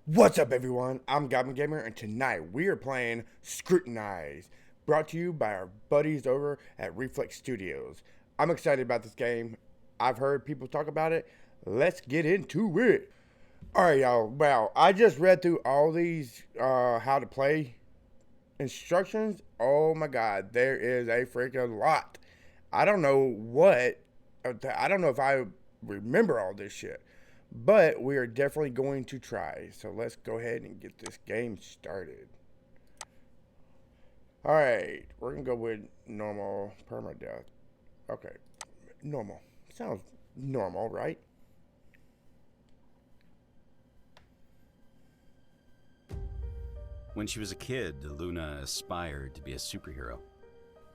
What's up, everyone? I'm Goblin Gamer, and tonight we are playing Scrutinized, brought to you by our buddies over at Reflex Studios. I'm excited about this game. I've heard people talk about it. Let's get into it. All right, y'all. Well, I just read through all these how to play instructions. Oh my God, there is a freaking lot. I don't know what. I don't know if I remember all this shit. But we are definitely going to try. So let's go ahead and get this game started. Alright, we're going to go with normal permadeath. Okay, normal. Sounds normal, right? When she was a kid, Luna aspired to be a superhero.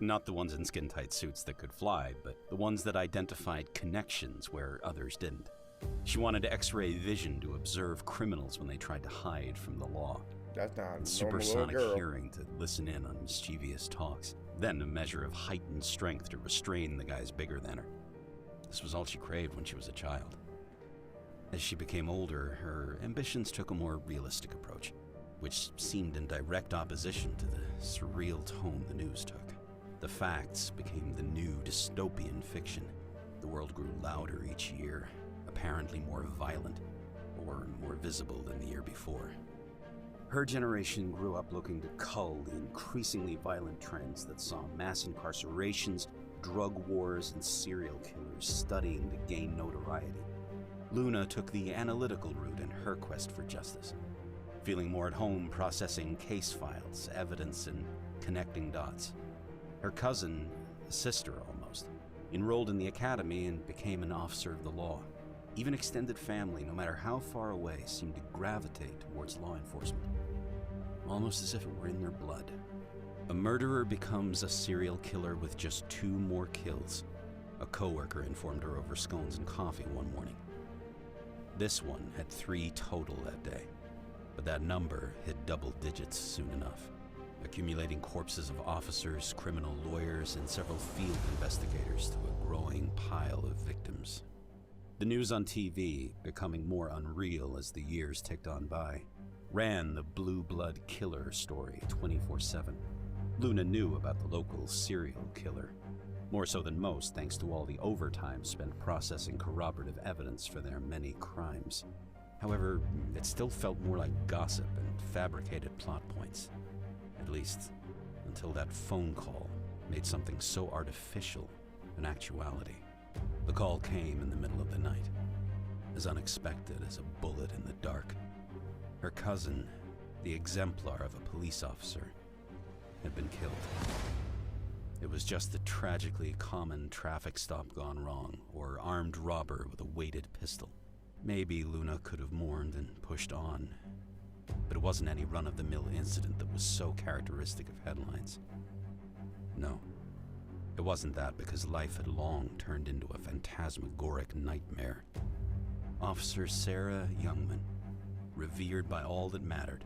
Not the ones in skin-tight suits that could fly, but the ones that identified connections where others didn't. She wanted X-ray vision to observe criminals when they tried to hide from the law. That's not And a normal little supersonic girl. hearing to listen in on mischievous talks. Then a measure of heightened strength to restrain the guys bigger than her. This was all she craved when she was a child. As she became older, her ambitions took a more realistic approach, which seemed in direct opposition to the surreal tone the news took. The facts became the new dystopian fiction. The world grew louder each year, apparently more violent, or more visible than the year before. Her generation grew up looking to cull the increasingly violent trends that saw mass incarcerations, drug wars, and serial killers studying to gain notoriety. Luna took the analytical route in her quest for justice, feeling more at home processing case files, evidence, and connecting dots. Her cousin, a sister almost, enrolled in the academy and became an officer of the law. Even extended family, no matter how far away, seemed to gravitate towards law enforcement, almost as if it were in their blood. A murderer becomes a serial killer with just 2 more kills. A coworker informed her over scones and coffee one morning. This one had 3 total that day, but that number hit double digits soon enough, accumulating corpses of officers, criminal lawyers, and several field investigators to a growing pile of victims. The news on TV, becoming more unreal as the years ticked on by, ran the blue blood killer story 24/7. Luna knew about the local serial killer, more so than most thanks to all the overtime spent processing corroborative evidence for their many crimes. However, it still felt more like gossip and fabricated plot points. At least, until that phone call made something so artificial an actuality. The call came in the middle of the night, as unexpected as a bullet in the dark. Her cousin, the exemplar of a police officer, had been killed. It was just the tragically common traffic stop gone wrong, or armed robber with a weighted pistol. Maybe Luna could have mourned and pushed on, but it wasn't any run-of-the-mill incident that was so characteristic of headlines. No. It wasn't that, because life had long turned into a phantasmagoric nightmare. Officer Sarah Youngman, revered by all that mattered,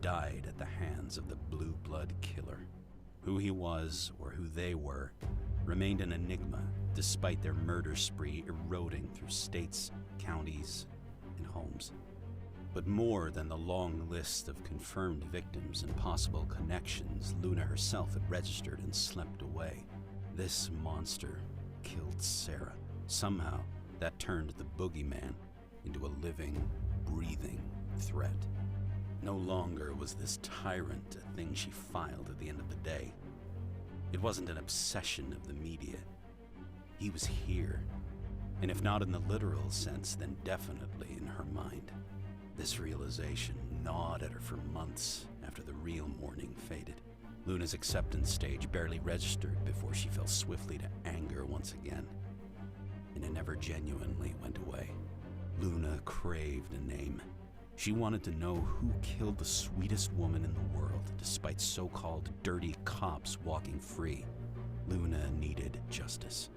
died at the hands of the blue blood killer. Who he was, or who they were, remained an enigma despite their murder spree eroding through states, counties, and homes. But more than the long list of confirmed victims and possible connections Luna herself had registered and slept away, this monster killed Sarah. Somehow, that turned the boogeyman into a living, breathing threat. No longer was this tyrant a thing she filed at the end of the day. It wasn't an obsession of the media. He was here, and if not in the literal sense, then definitely in her mind. This realization gnawed at her for months after the real mourning faded. Luna's acceptance stage barely registered before she fell swiftly to anger once again, and it never genuinely went away. Luna craved a name. She wanted to know who killed the sweetest woman in the world, despite so-called dirty cops walking free. Luna needed justice.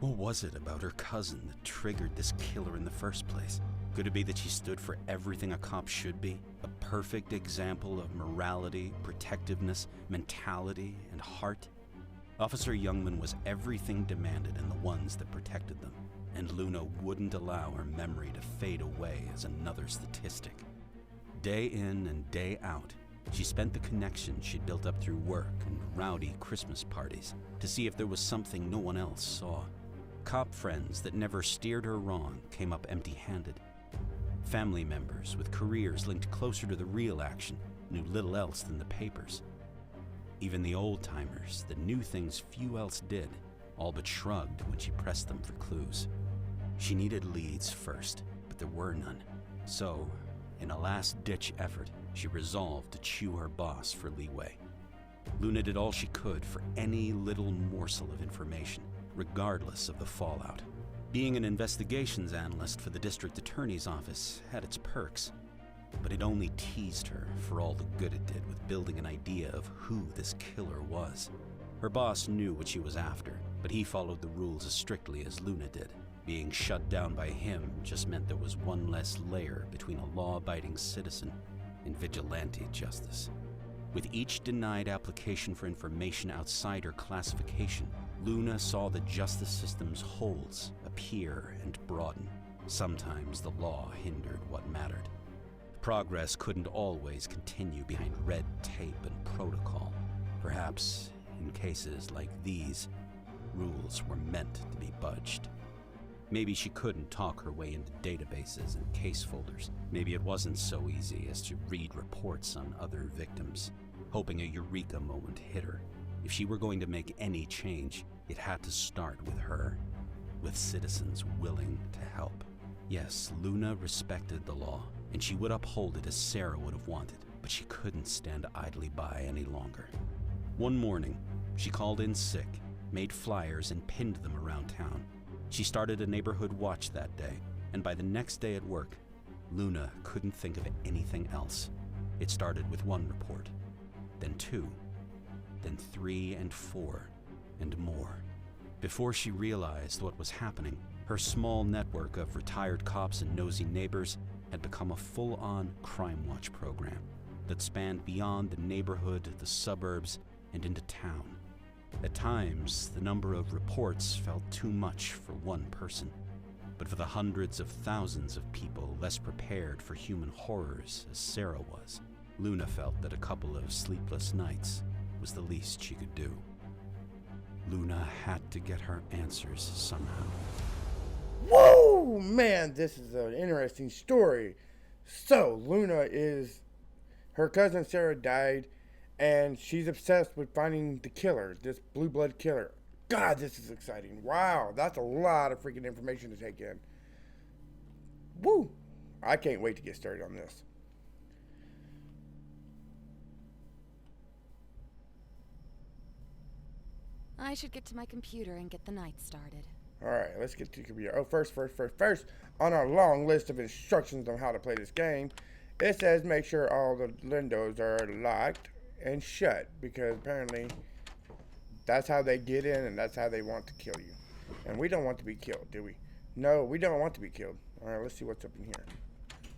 What was it about her cousin that triggered this killer in the first place? Could it be that she stood for everything a cop should be? A perfect example of morality, protectiveness, mentality, and heart? Officer Youngman was everything demanded in the ones that protected them, and Luna wouldn't allow her memory to fade away as another statistic. Day in and day out, she spent the connections she'd built up through work and rowdy Christmas parties to see if there was something no one else saw. Cop friends that never steered her wrong came up empty-handed. Family members with careers linked closer to the real action knew little else than the papers. Even the old-timers that knew things few else did all but shrugged when she pressed them for clues. She needed leads first, but there were none. So, in a last-ditch effort, she resolved to chew her boss for leeway. Luna did all she could for any little morsel of information, regardless of the fallout. Being an investigations analyst for the district attorney's office had its perks, but it only teased her for all the good it did with building an idea of who this killer was. Her boss knew what she was after, but he followed the rules as strictly as Luna did. Being shut down by him just meant there was one less layer between a law-abiding citizen and vigilante justice. With each denied application for information outside her classification, Luna saw the justice system's holes appear and broaden. Sometimes the law hindered what mattered. Progress couldn't always continue behind red tape and protocol. Perhaps, in cases like these, rules were meant to be budged. Maybe she couldn't talk her way into databases and case folders. Maybe it wasn't so easy as to read reports on other victims, hoping a eureka moment hit her. If she were going to make any change, it had to start with her, with citizens willing to help. Yes, Luna respected the law, and she would uphold it as Sarah would have wanted, but she couldn't stand idly by any longer. One morning, she called in sick, made flyers, and pinned them around town. She started a neighborhood watch that day, and by the next day at work, Luna couldn't think of anything else. It started with one report, then two, then 3 and 4, and more. Before she realized what was happening, her small network of retired cops and nosy neighbors had become a full-on crime watch program that spanned beyond the neighborhood, the suburbs, and into town. At times, the number of reports felt too much for one person, but for the hundreds of thousands of people less prepared for human horrors as Sarah was, Luna felt that a couple of sleepless nights was the least she could do. Luna had to get her answers somehow. Whoa, man, this is an interesting story. So, her cousin Sarah died, and she's obsessed with finding the killer, this blue blood killer. God, this is exciting. Wow, that's a lot of freaking information to take in. Woo, I can't wait to get started on this. I should get to my computer and get the night started. Alright, let's get to the computer. Oh, first, on our long list of instructions on how to play this game, it says make sure all the windows are locked and shut, because apparently that's how they get in and that's how they want to kill you. And we don't want to be killed, do we? No, we don't want to be killed. Alright, let's see what's up in here.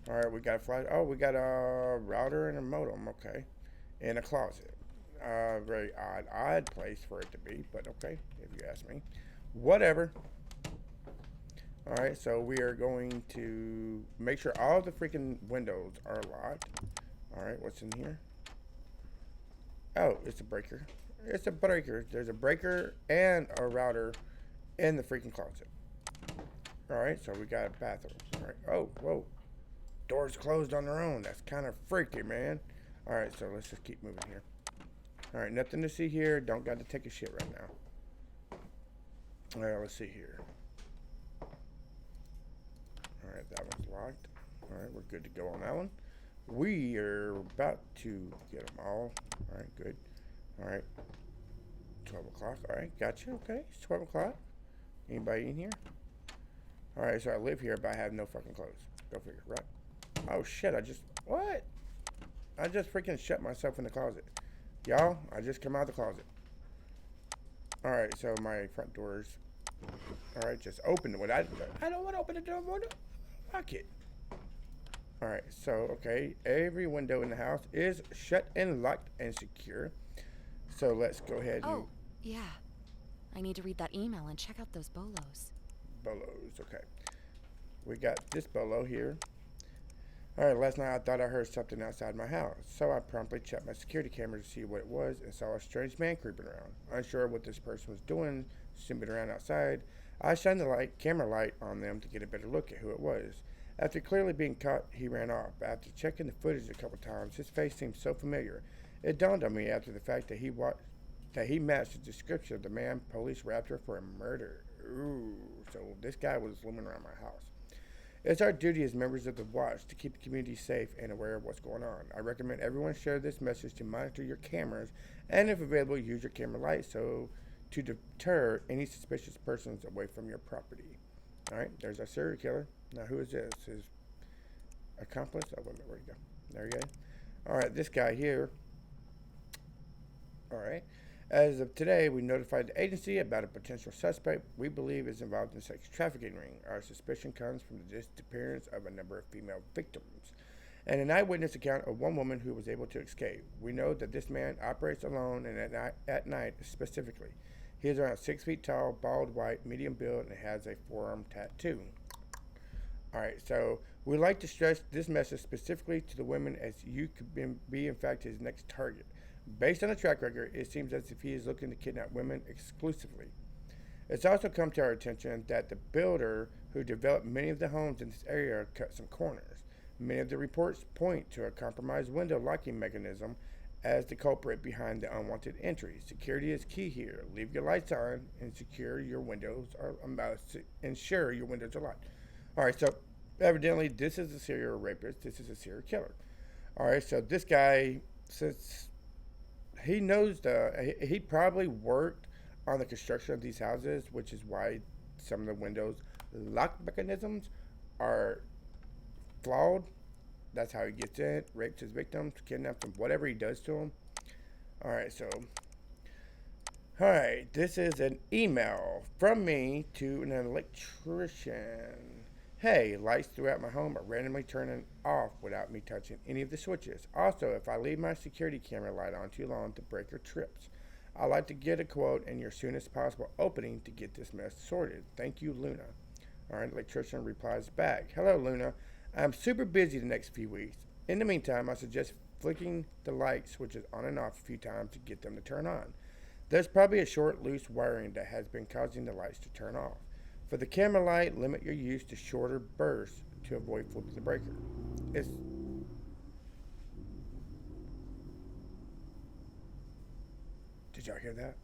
Alright, we got a flash. Oh, we got a router and a modem, okay. In a closet. Very odd place for it to be, but okay, if you ask me. Whatever. Alright, so we are going to make sure all the freaking windows are locked. Alright, what's in here? Oh, it's a breaker. It's a breaker. There's a breaker and a router in the freaking closet. Alright, so we got a bathroom. Alright, oh, whoa. Doors closed on their own. That's kind of freaky, man. Alright, so let's just keep moving here. Alright, nothing to see here. Don't got to take a shit right now. Alright, let's see here. Alright, that one's locked. Alright, we're good to go on that one. We are about to get them all. Alright, good. Alright. 12 o'clock. Alright, gotcha. Okay, it's 12 o'clock. Anybody in here? Alright, so I live here, but I have no fucking clothes. Go figure, right? Oh shit, what? I just freaking shut myself in the closet. Y'all, I just come out of the closet. Alright, so my front door's... Alright, just open it. I don't want to open the door. Lock it. Alright, so, okay. Every window in the house is shut and locked and secure. So let's go ahead and... Oh, yeah. I need to read that email and check out those bolos. Bolos, okay. We got this bolo here. Alright, last night I thought I heard something outside my house, so I promptly checked my security camera to see what it was and saw a strange man creeping around. Unsure what this person was doing, snooping around outside, I shined the camera light on them to get a better look at who it was. After clearly being caught, he ran off. After checking the footage a couple times, his face seemed so familiar. It dawned on me after the fact that he matched the description of the man police were after for a murder. Ooh, so this guy was looming around my house. It's our duty as members of the Watch to keep the community safe and aware of what's going on. I recommend everyone share this message to monitor your cameras and, if available, use your camera light so to deter any suspicious persons away from your property. All right, there's our serial killer. Now, who is this? His accomplice? Oh, wait a minute, where'd he go? There you go. All right, this guy here. All right. As of today, we notified the agency about a potential suspect we believe is involved in a sex trafficking ring. Our suspicion comes from the disappearance of a number of female victims and an eyewitness account of one woman who was able to escape. We know that this man operates alone and at night specifically. He is around 6 feet tall, bald, white, medium build, and has a forearm tattoo. Alright, so we like to stress this message specifically to the women as you could be in fact his next target. Based on the track record, it seems as if he is looking to kidnap women exclusively. It's also come to our attention that the builder who developed many of the homes in this area cut some corners. Many of the reports point to a compromised window locking mechanism as the culprit behind the unwanted entry. Security is key here. Leave your lights on and ensure your windows are locked. Alright, so evidently this is a serial rapist. This is a serial killer. Alright, so this guy, since he knows he probably worked on the construction of these houses, which is why some of the windows lock mechanisms are flawed. That's how he gets in, rapes his victims, kidnaps them, whatever he does to them. Alright, so alright, this is an email from me to an electrician. Hey, lights throughout my home are randomly turning off without me touching any of the switches. Also, if I leave my security camera light on too long, the breaker trips. I'd like to get a quote and your soonest possible opening to get this mess sorted. Thank you, Luna. Alright, electrician replies back. Hello, Luna. I'm super busy the next few weeks. In the meantime, I suggest flicking the light switches on and off a few times to get them to turn on. There's probably a short, loose wiring that has been causing the lights to turn off. For the camera light, limit your use to shorter bursts to avoid flipping the breaker. Did y'all hear that?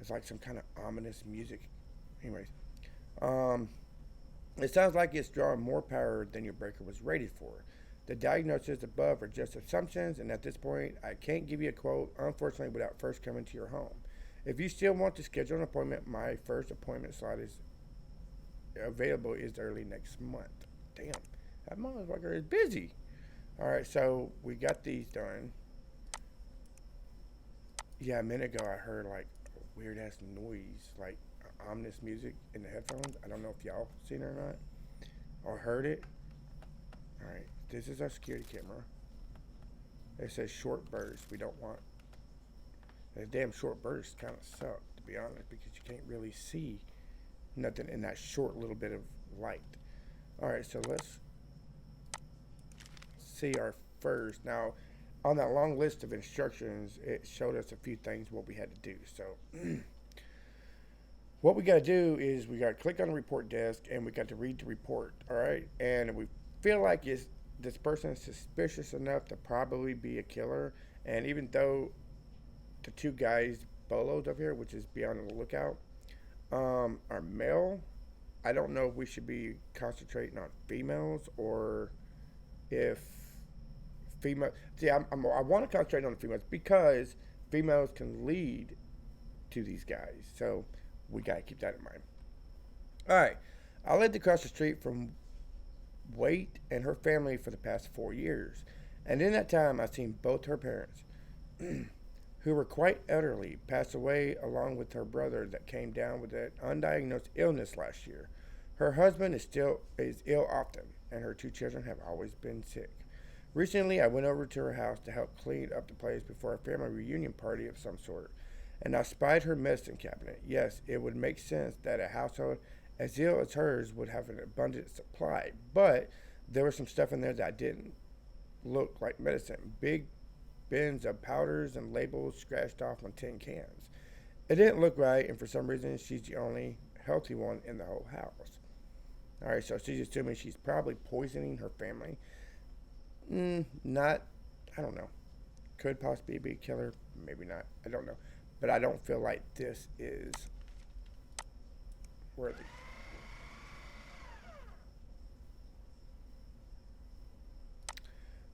It's like some kind of ominous music. Anyways, it sounds like it's drawing more power than your breaker was rated for. The diagnoses above are just assumptions, and at this point, I can't give you a quote, unfortunately, without first coming to your home. If you still want to schedule an appointment, my first appointment slot is available is early next month. Damn, that motherfucker is busy. Alright, so we got these done. Yeah, a minute ago I heard like a weird ass noise, like ominous music in the headphones. I don't know if y'all seen it or not, or heard it. Alright, this is our security camera. It says short bursts. We don't want. The damn short bursts kind of suck, to be honest, because you can't really see nothing in that short little bit of light. Alright, so let's see our first. Now, on that long list of instructions, it showed us a few things what we had to do. So, what we got to do is we got to click on the report desk and we got to read the report, alright? And we feel like this person is suspicious enough to probably be a killer, and even though the two guys bolos over here, which is be on the lookout, are male, I don't know if we should be concentrating on females or if female. See, I want to concentrate on the females because females can lead to these guys, so we gotta keep that in mind. All right, I lived across the street from Waite and her family for the past 4 years, and in that time, I've seen both her parents. Who were quite elderly, passed away along with her brother that came down with an undiagnosed illness last year. Her husband is ill often, and her two children have always been sick. Recently, I went over to her house to help clean up the place before a family reunion party of some sort, and I spied her medicine cabinet. Yes, it would make sense that a household as ill as hers would have an abundant supply, but there was some stuff in there that didn't look like medicine. Big bins of powders and labels scratched off on tin cans. It didn't look right, and for some reason, she's the only healthy one in the whole house. All right, so she's assuming she's probably poisoning her family. Not, I don't know. Could possibly be a killer, maybe not. I don't know. But I don't feel like this is worthy.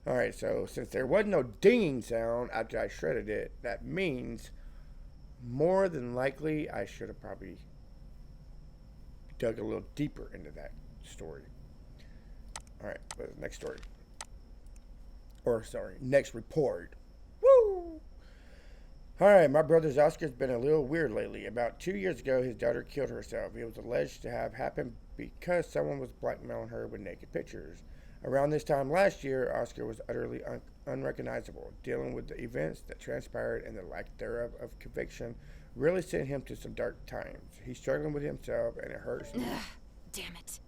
Alright, so since there wasn't no dinging sound after I shredded it, that means more than likely I should have probably dug a little deeper into that story. Alright, next story. Next report. Woo! Alright, my brother's Oscar's been a little weird lately. About 2 years ago, his daughter killed herself. It was alleged to have happened because someone was blackmailing her with naked pictures. Around this time last year, Oscar was utterly unrecognizable. Dealing with the events that transpired and the lack thereof of conviction really sent him to some dark times. He's struggling with himself, and it hurts me. Ugh, damn it.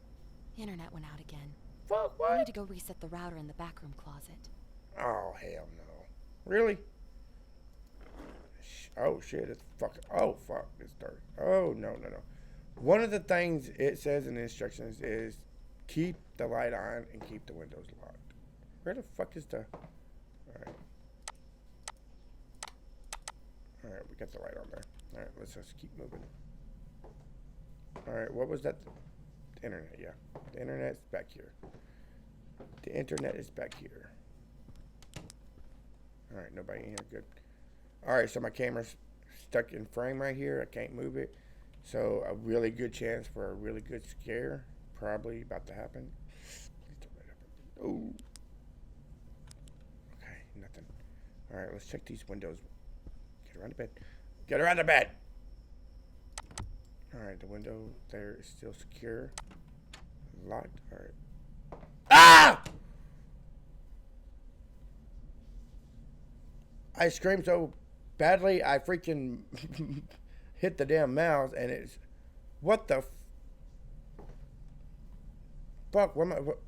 Internet went out again. Fuck, I need what? to go reset the router in the backroom closet. Oh, hell no. Really? Oh, shit, it's fucking... Oh, fuck, it's dark. Oh, no. One of the things it says in the instructions is keep the light on and keep the windows locked. Where the fuck is the... Alright. Alright, we got the light on there. Alright, let's just keep moving. Alright, what was that? The internet, yeah. The internet's back here. The internet is back here. Alright, nobody in here, good. Alright, so my camera's stuck in frame right here. I can't move it. So a really good chance for a really good scare. Probably about to happen. Please don't let it happen. Oh. Okay, nothing. Alright, let's check these windows. Get around the bed. Get around the bed! Alright, the window there is still secure. Locked. Alright. Ah! I screamed so badly, I freaking hit the damn mouse, and it's... What the fuck? What am I... What?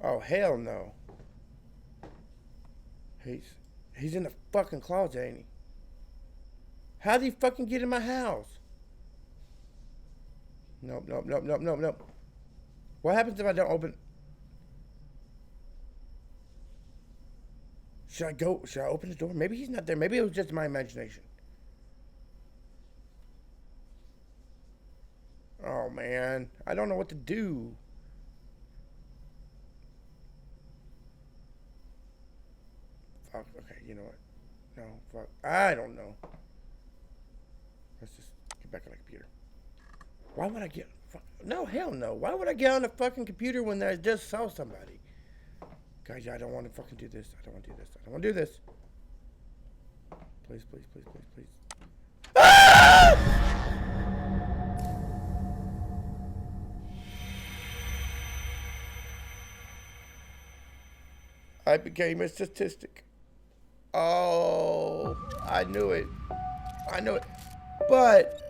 Oh, hell no. He's in the fucking closet, ain't he? How'd he fucking get in my house? Nope. What happens if I don't open... Should I open the door? Maybe he's not there. Maybe it was just my imagination. Oh, man. I don't know what to do. Fuck. Okay, you know what? No, fuck. I don't know. Let's just get back on the computer. Why would I get... Fuck. No, hell no. Why would I get on the fucking computer when I just saw somebody? Guys, I don't want to fucking do this. I don't want to do this. Please. Ah! I became a statistic. Oh, I knew it. But,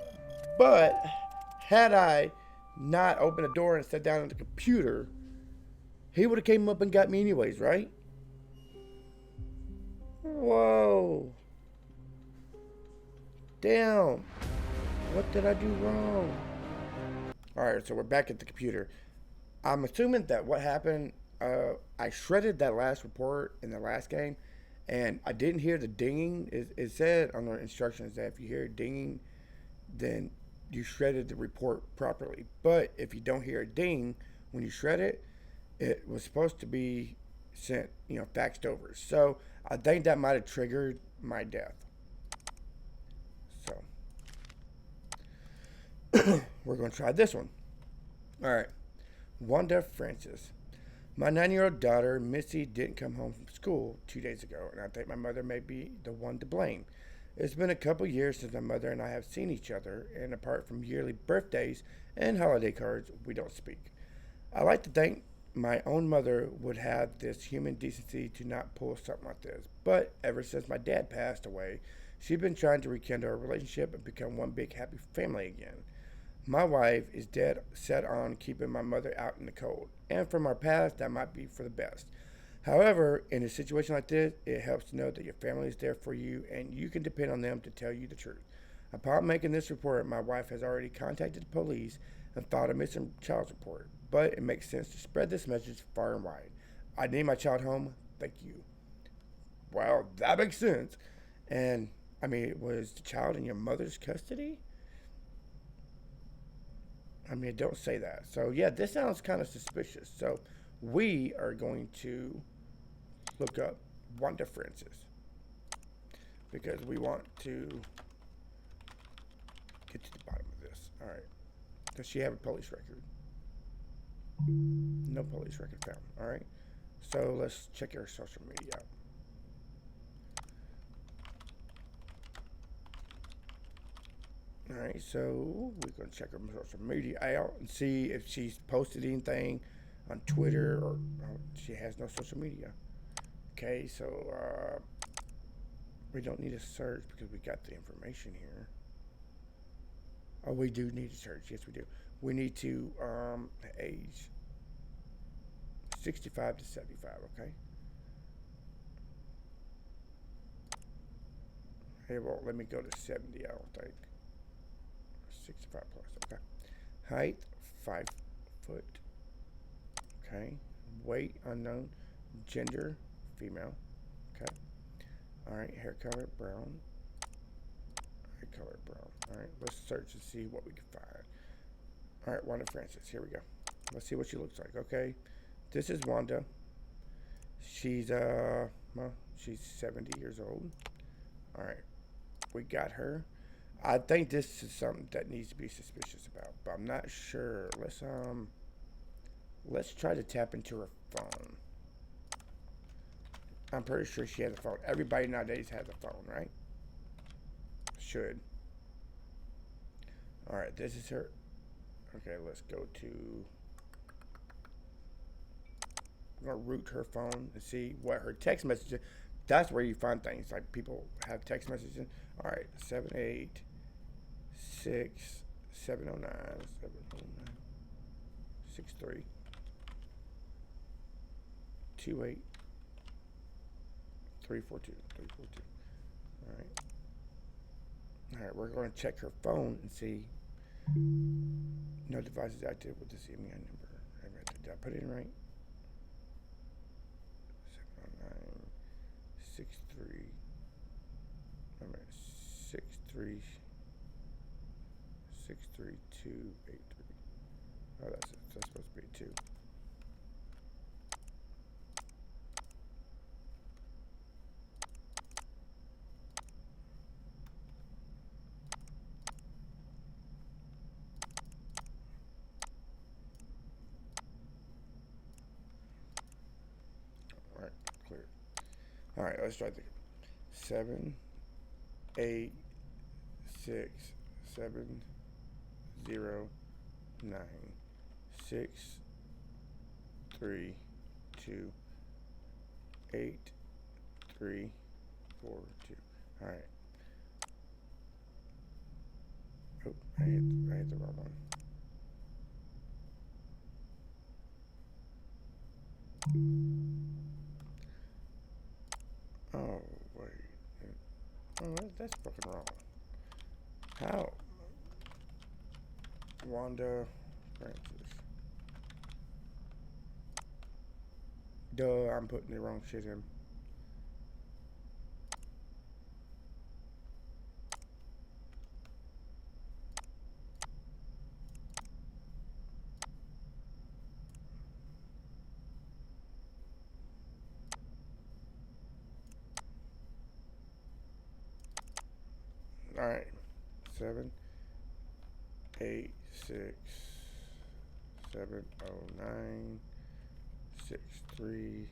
had I not opened the door and sat down at the computer, he would have came up and got me anyways, right? Whoa. Damn. What did I do wrong? Alright, so we're back at the computer. I'm assuming that what happened, I shredded that last report in the last game, and I didn't hear the dinging. It said on the instructions that if you hear dinging, then you shredded the report properly. But if you don't hear a ding when you shred it, it was supposed to be sent, faxed over. So I think that might have triggered my death. So we're going to try this one. All right. Wanda Francis. My 9-year-old daughter, Missy, didn't come home from school 2 days ago, and I think my mother may be the one to blame. It's been a couple years since my mother and I have seen each other, and apart from yearly birthdays and holiday cards, we don't speak. I like to think my own mother would have this human decency to not pull something like this, but ever since my dad passed away, She's been trying to rekindle our relationship and become one big happy family again. My wife is dead set on keeping my mother out in the cold, and from our past, that might be for the best. However, in a situation like this, it helps to know that your family is there for you and you can depend on them to tell you the truth. Upon making this report, my wife has already contacted the police and filed a missing child report, but it makes sense to spread this message far and wide. I need my child home. Thank you. Well, that makes sense. And I mean, was the child in your mother's custody? I mean, don't say that. So, yeah, this sounds kind of suspicious. So, we are going to look up Wanda Francis because we want to get to the bottom of this. All right. Does she have a police record? No police record found. All right. So, let's check her social media out. All right, so we're gonna check her social media out and see if she's posted anything on Twitter or she has no social media. Okay, so we don't need a search because we got the information here. Oh, we do need to search. Yes, we do. We need to age 65 to 75. Okay. Hey, well, let me go to 70. I don't think. 65 plus. Okay. Height 5 foot. Okay. Weight unknown. Gender female. Okay. All right. Hair color brown. Hair color brown. All right. Let's search and see what we can find. All right. Wanda Francis. Here we go. Let's see what she looks like. Okay. This is Wanda. She's well, she's 70 years old. All right. We got her. I think this is something that needs to be suspicious about, but I'm not sure. Let's try to tap into her phone. I'm pretty sure she has a phone. Everybody nowadays has a phone, right? Should. All right, this is her. Okay, let's go to. I'm gonna root her phone and see what her text messages. That's where you find things like people have text messages. All right, 786 709 709 63 28 342 342. All right. All right, we're going to check her phone and see. No devices active with the CMI number. Did I put it in right? 709 63. Wait a minute. 63 63283. Oh, that's supposed to be 2. All right, clear. All right, let's try the 7 8 6 7 0 9 6 3 2 8 3 4 2. All right. Oh, I hit the wrong one. Oh wait. Oh, that's fucking wrong. How? Wanda Francis. Duh, I'm putting the wrong shit in. All right. 7 8 6 7 0 9 6 3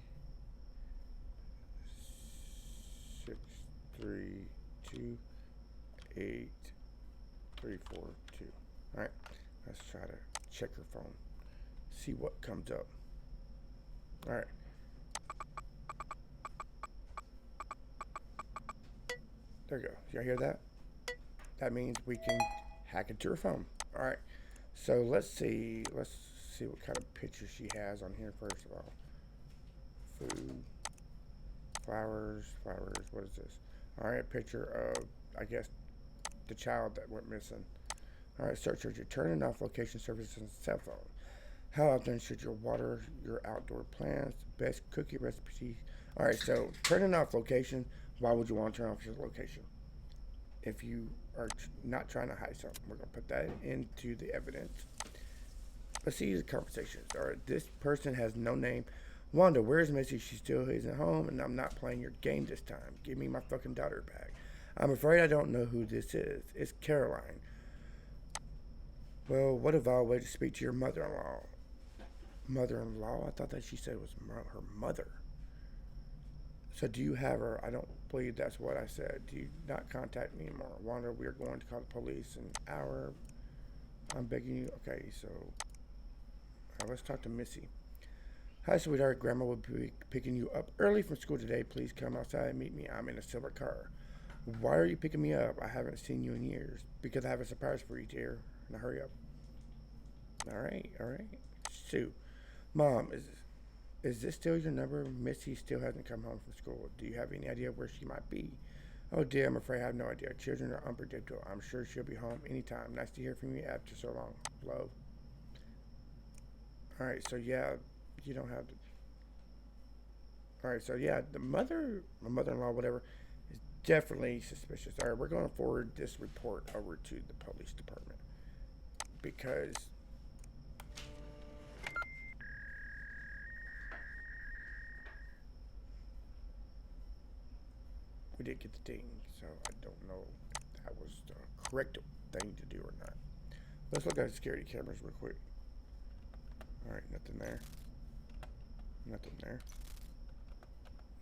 6 3 2 8 3 4 2. All right. Let's try to check her phone. See what comes up. All right. There you go. Y'all hear that? That means we can hack into her phone. All right. So let's see. Let's see what kind of pictures she has on here. First of all, food, flowers, flowers. What is this? All right, picture of, I guess, the child that went missing. All right, search your turning off location services on cell phone. How often should you water your outdoor plants? Best cookie recipe. All right, so turning off location. Why would you want to turn off your location? If you are not trying to hide something, we're going to put that into the evidence. Let's see the conversations. All right, this person has no name. Wanda, where's Missy? She still isn't home, and I'm not playing your game this time. Give me my fucking daughter back. I'm afraid I don't know who this is. It's Caroline. Well, what a vile way to speak to your mother-in-law. Mother-in-law? I thought that she said it was her mother. So do you have her? I don't believe that's what I said. Do you not contact me anymore? Wanda, we are going to call the police in an hour. I'm begging you. Okay, so let's talk to Missy. Hi, sweetheart. Grandma will be picking you up early from school today. Please come outside and meet me. I'm in a silver car. Why are you picking me up? I haven't seen you in years. Because I have a surprise for you, dear. Now hurry up. All right, all right. Sue. Mom, is this still your number? Missy still hasn't come home from school. Do you have any idea where she might be? Oh dear, I'm afraid I have no idea. Children are unpredictable. I'm sure she'll be home anytime. Nice to hear from you after so long. Love. Alright, so yeah, you don't have to. Alright, so yeah, my mother-in-law, whatever, is definitely suspicious. Alright, we're going to forward this report over to the police department. Because we did get the ding, so I don't know if that was the correct thing to do or not. Let's look at the security cameras real quick. Alright, nothing there. Nothing there.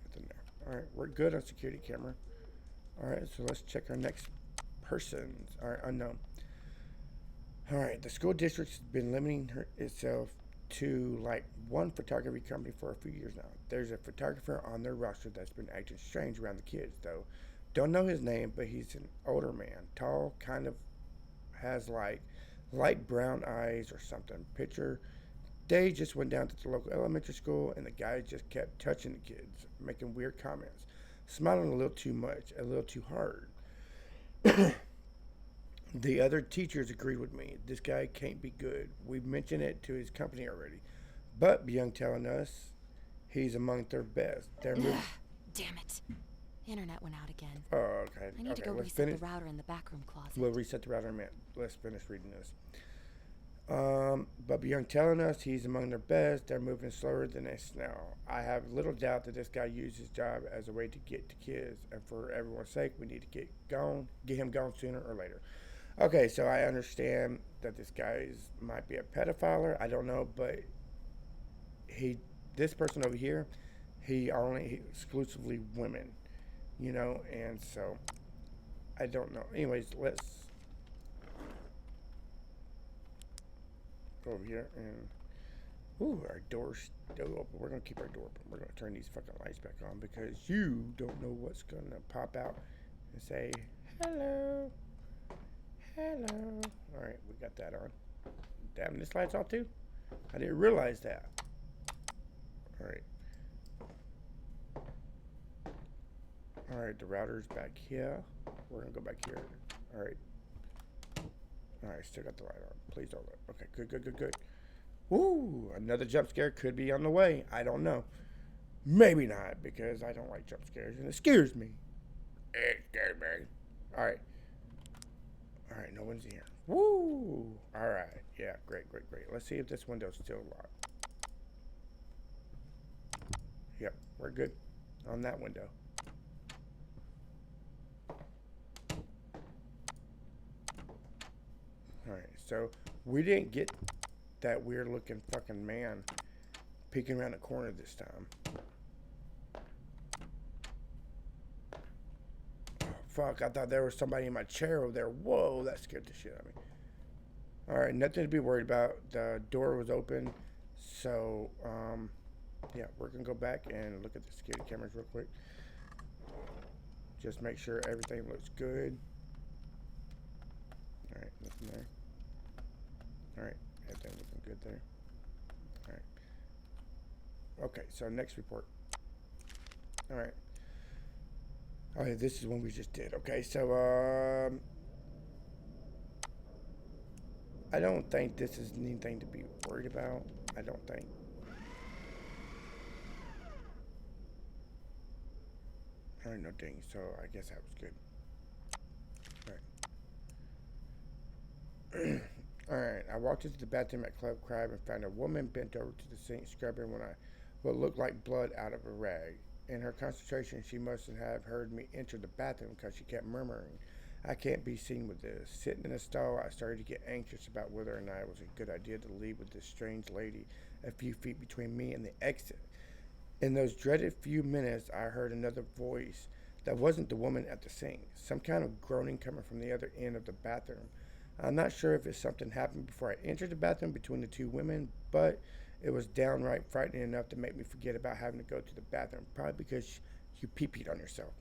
Nothing there. Alright, we're good on security camera. Alright, so let's check our next persons. Alright, unknown. Alright, the school district's been limiting itself to like one photography company for a few years now. There's a photographer on their roster that's been acting strange around the kids, though. Don't know his name, but he's an older man. Tall, kind of has like light brown eyes or something. Picture, they just went down to the local elementary school, and the guy just kept touching the kids, making weird comments, smiling a little too much, a little too hard. The other teachers agreed with me. This guy can't be good. We've mentioned it to his company already. But beyond telling us, he's among their best. Damn it. Internet went out again. Oh, okay. I need to go reset the router in the back room closet. We'll reset the router in a minute. Let's finish reading this. But beyond telling us he's among their best, they're moving slower than a snail. I have little doubt that this guy used his job as a way to get to kids. And for everyone's sake, we need to get him gone sooner or later. Okay, so I understand that this guy might be a pedophile. I don't know, but this person over here, he exclusively women, and so I don't know. Anyways, let's go over here and our door's still open. We're gonna keep our door open. We're gonna turn these fucking lights back on because you don't know what's gonna pop out and say hello. Hello. Alright, we got that on. Damn, this light's off too? I didn't realize that. Alright. Alright, the router's back here. We're gonna go back here. Alright. Alright, still got the light on. Please don't let. Okay, good. Woo! Another jump scare could be on the way. I don't know. Maybe not, because I don't like jump scares, and it scares me. It scares me. Alright. Alright, no one's here. Woo! Alright. Yeah, great. Let's see if this window's still locked. Yep, we're good on that window. Alright, so we didn't get that weird looking fucking man peeking around the corner this time. Fuck, I thought there was somebody in my chair over there. Whoa, that scared the shit out of me. Alright, nothing to be worried about. The door was open. So, yeah, we're going to go back and look at the security cameras real quick. Just make sure everything looks good. Alright, nothing there. Alright, everything looking good there. Alright. Okay, so next report. Alright. Oh yeah, this is one we just did. Okay, so I don't think this is anything to be worried about. I don't think. Alright, no ding, so I guess that was good. Alright. Alright, I walked into the bathroom at Club Crab and found a woman bent over to the sink scrubbing what looked like blood out of a rag. In her concentration, she must have heard me enter the bathroom because she kept murmuring, "I can't be seen with this." Sitting in the stall, I started to get anxious about whether or not it was a good idea to leave with this strange lady a few feet between me and the exit. In those dreaded few minutes, I heard another voice that wasn't the woman at the sink, some kind of groaning coming from the other end of the bathroom. I'm not sure if something happened before I entered the bathroom between the two women, but it was downright frightening enough to make me forget about having to go to the bathroom, probably because you pee-peed on yourself.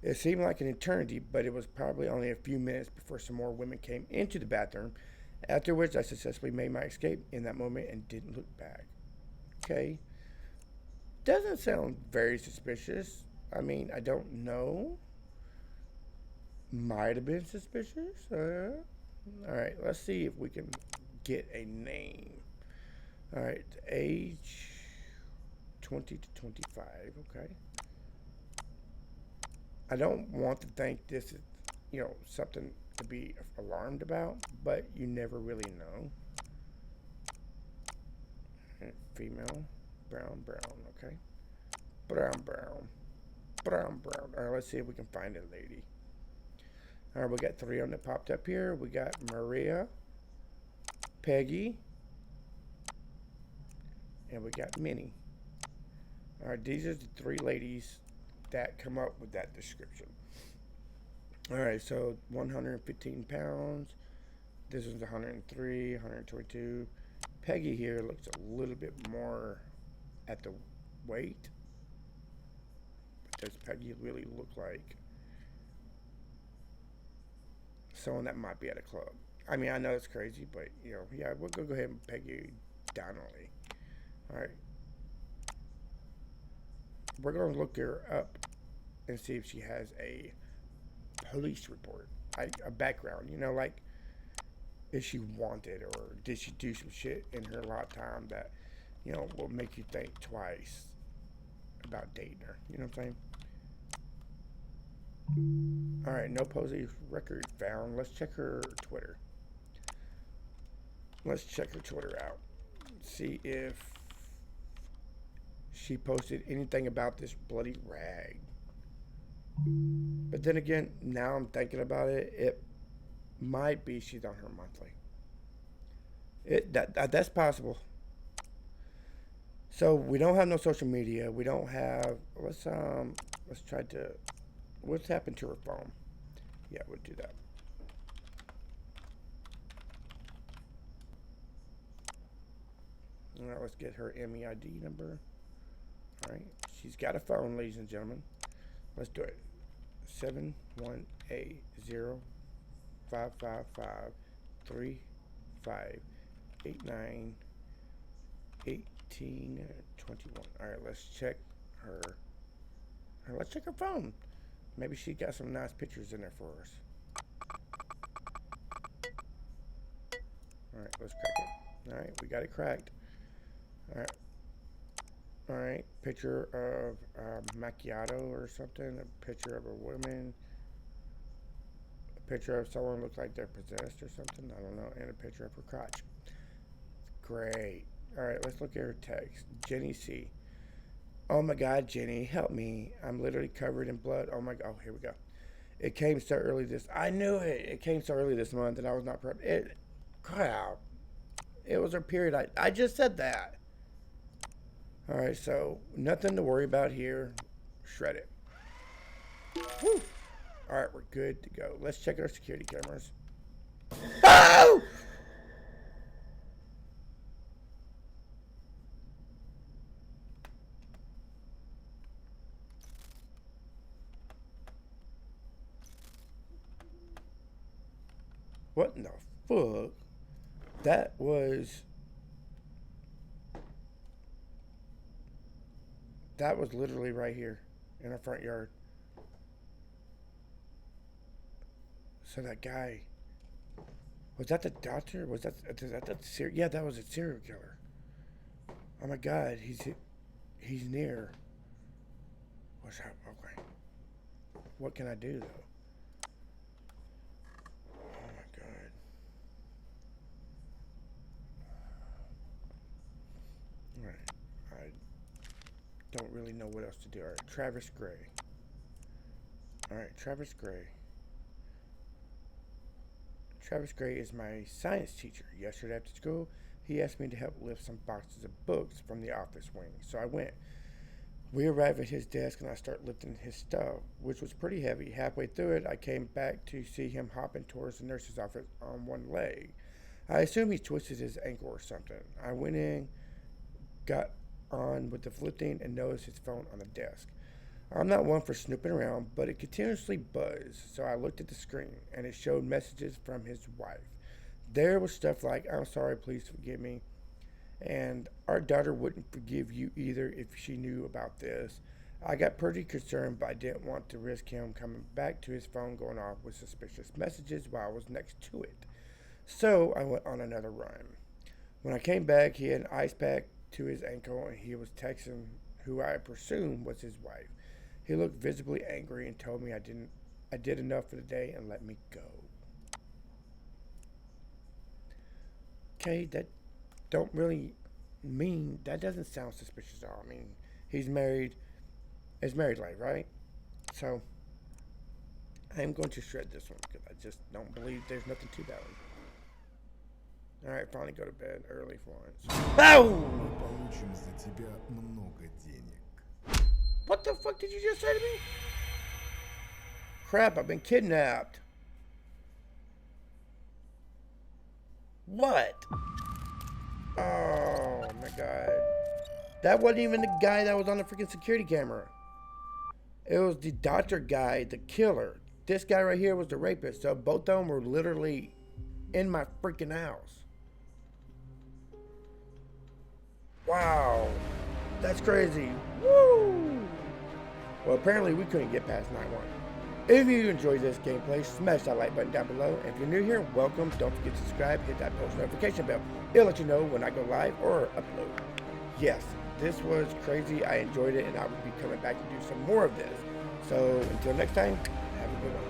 It seemed like an eternity, but it was probably only a few minutes before some more women came into the bathroom, after which I successfully made my escape in that moment and didn't look back. Okay. Doesn't sound very suspicious. I mean, I don't know. Might have been suspicious. Alright, let's see if we can get a name. Alright, age 20 to 25. Okay. I don't want to think this is, something to be alarmed about, but you never really know. Female, brown, okay. Brown. Alright, let's see if we can find a lady. Alright, we got 3 on that popped up here. We got Maria, Peggy, and we got Minnie. Alright, these are the 3 ladies that come up with that description. Alright, so 115 pounds. This one's 103, 122. Peggy here looks a little bit more at the weight. But does Peggy really look like someone that might be at a club? I mean, I know it's crazy, but, yeah, we'll go ahead and Peggy Donnelly. Alright. We're going to look her up and see if she has a police report, like a background, like, is she wanted, or did she do some shit in her lifetime that, will make you think twice about dating her, you know what I'm saying? Alright, no police record found. Let's check her Twitter. Let's check her Twitter out. See if she posted anything about this bloody rag. But then again, now I'm thinking about it, it might be she's on her monthly. That's possible. So we don't have no social media. We don't have. Let's try to. What's happened to her phone? Yeah, we'll do that. All right, let's get her MEID number. All right, she's got a phone, ladies and gentlemen. Let's do it. 718055535891821. All right, let's check her. Let's check her phone. Maybe she got some nice pictures in there for us. All right, let's crack it. All right, we got it cracked. All right. All right, picture of macchiato or something. A picture of a woman. A picture of someone who looks like they're possessed or something. I don't know. And a picture of her crotch. Great. All right, let's look at her text. Jenny C. Oh my God, Jenny, help me. I'm literally covered in blood. Oh my God. Oh, here we go. It came so early I knew it. It came so early this month that I was not prepped. Crap. It was her period. I just said that. All right, so nothing to worry about here. Shred it. Woo. All right, we're good to go. Let's check our security cameras. Oh! What in the fuck? That was literally right here in our front yard. So that guy, was that the doctor? Was that yeah, that was a serial killer. Oh my god, he's near. What's that? Okay. What can I do though? Oh my god. Alright. I don't really know what else to do. Alright, Travis Gray. Alright, Travis Gray. Travis Gray is my science teacher. Yesterday after school, he asked me to help lift some boxes of books from the office wing. So I went. We arrived at his desk and I started lifting his stuff, which was pretty heavy. Halfway through it, I came back to see him hopping towards the nurse's office on one leg. I assume he twisted his ankle or something. I went in, got on with the lifting, and noticed his phone on the desk. I'm not one for snooping around, but it continuously buzzed, so I looked at the screen, and it showed messages from his wife. There was stuff like, "I'm sorry, please forgive me," and "Our daughter wouldn't forgive you either if she knew about this." I got pretty concerned, but I didn't want to risk him coming back to his phone going off with suspicious messages while I was next to it. So I went on another run. When I came back, he had an ice pack to his ankle, and he was texting who I presume was his wife. He looked visibly angry and told me I did enough for the day and let me go. Okay, that don't really mean, that doesn't sound suspicious at all. I mean, he's married. It's married life, right? So I am going to shred this one because I just don't believe there's nothing to that one. Alright, finally go to bed early for once. Oh! Получим за тебя много денег. What the fuck did you just say to me? Crap, I've been kidnapped. What? Oh my god. That wasn't even the guy that was on the freaking security camera. It was the doctor guy, the killer. This guy right here was the rapist. So both of them were literally in my freaking house. Wow. That's crazy. Woo! Well, apparently we couldn't get past night 1. If you enjoyed this gameplay, smash that like button down below. And if you're new here, welcome. Don't forget to subscribe, hit that post notification bell. It'll let you know when I go live or upload. Yes, this was crazy. I enjoyed it, and I will be coming back to do some more of this. So until next time, have a good one.